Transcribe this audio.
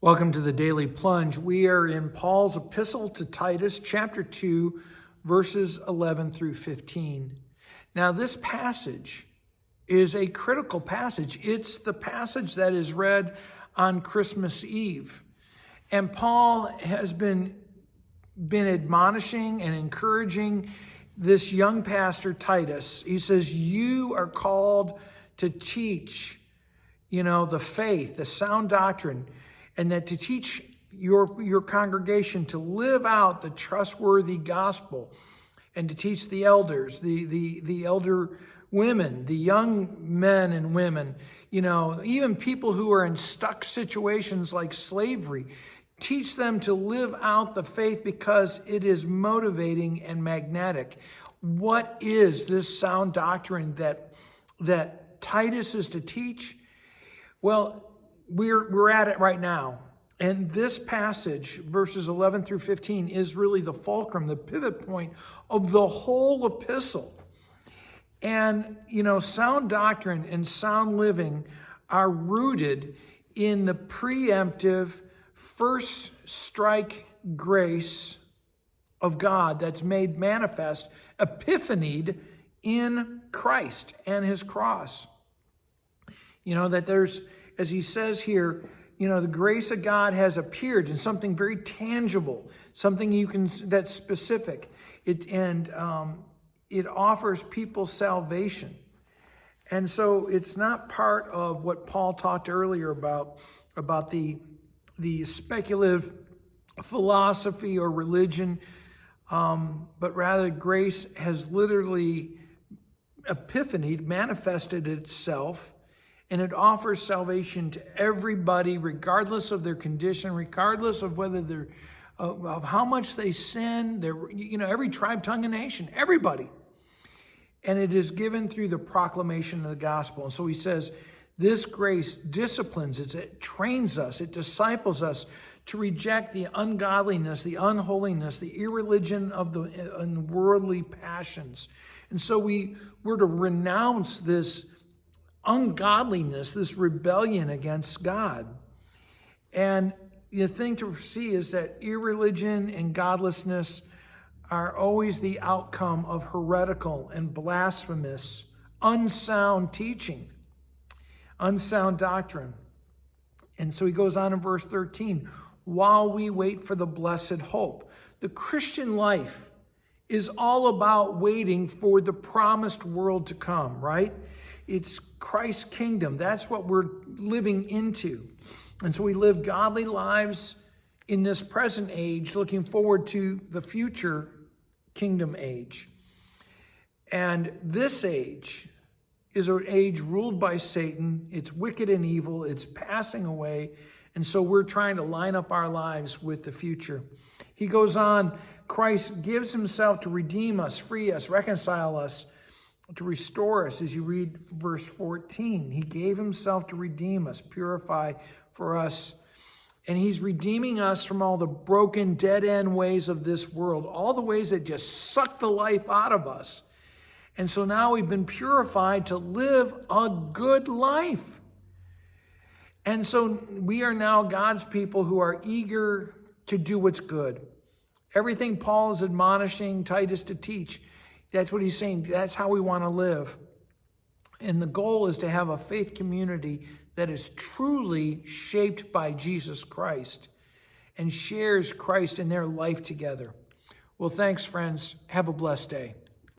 Welcome to the Daily Plunge. We are in Paul's epistle to Titus, chapter 2, verses 11 through 15. Now, this passage is a critical passage. It's the passage that is read on Christmas Eve. And Paul has been admonishing and encouraging this young pastor, Titus. He says, you are called to teach, the faith, the sound doctrine, and that to teach your congregation to live out the trustworthy gospel, and to teach the elders, the elder women, the young men and women, even people who are in stuck situations like slavery. Teach them to live out the faith because it is motivating and magnetic. What is this sound doctrine that Titus is to teach? Well, we're at it right now. And this passage, verses 11 through 15, is really the fulcrum, the pivot point of the whole epistle. And, sound doctrine and sound living are rooted in the preemptive first strike grace of God that's made manifest, epiphanied in Christ and his cross. That there's, as he says here, the grace of God has appeared in something very tangible, something that's specific. It offers people salvation. And so it's not part of what Paul talked earlier about the speculative philosophy or religion, but rather grace has literally epiphanied, manifested itself, and it offers salvation to everybody, regardless of their condition, regardless of whether they're, of how much they sin, every tribe, tongue, and nation, everybody. And it is given through the proclamation of the gospel. And so he says, this grace disciplines us, it trains us, it disciples us to reject the ungodliness, the unholiness, the irreligion of the worldly passions. And so we're to renounce this ungodliness, this rebellion against God. And the thing to see is that irreligion and godlessness are always the outcome of heretical and blasphemous, unsound teaching, unsound doctrine. And so he goes on in verse 13, while we wait for the blessed hope. The Christian life is all about waiting for the promised world to come, right? It's Christ's kingdom. That's what we're living into. And so we live godly lives in this present age, looking forward to the future kingdom age. And this age is an age ruled by Satan. It's wicked and evil. It's passing away. And so we're trying to line up our lives with the future. He goes on, Christ gives himself to redeem us, free us, reconcile us, to restore us. As you read verse 14, he gave himself to redeem us, purify for us. And he's redeeming us from all the broken, dead-end ways of this world, all the ways that just suck the life out of us. And so now we've been purified to live a good life. And so we are now God's people who are eager to do what's good. Everything Paul is admonishing Titus to teach, that's what he's saying. That's how we want to live. And the goal is to have a faith community that is truly shaped by Jesus Christ and shares Christ in their life together. Well, thanks, friends. Have a blessed day.